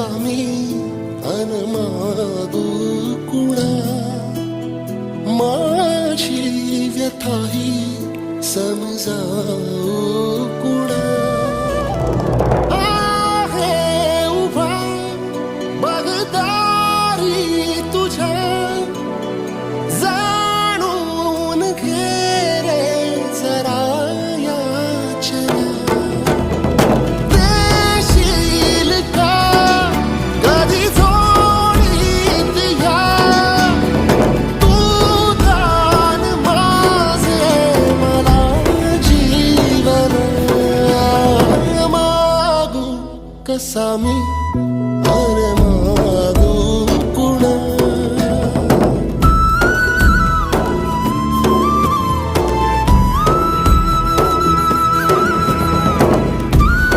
कसा मी अनमागू कुणा, माझी व्यथाही समजावू कुणा. आहे उभा बगदारी तुझ्या, जाणून घे रे जरा याचना. देशील का कधी जोडीत या, तू दान माझे मला जीवन. मागू कसा मी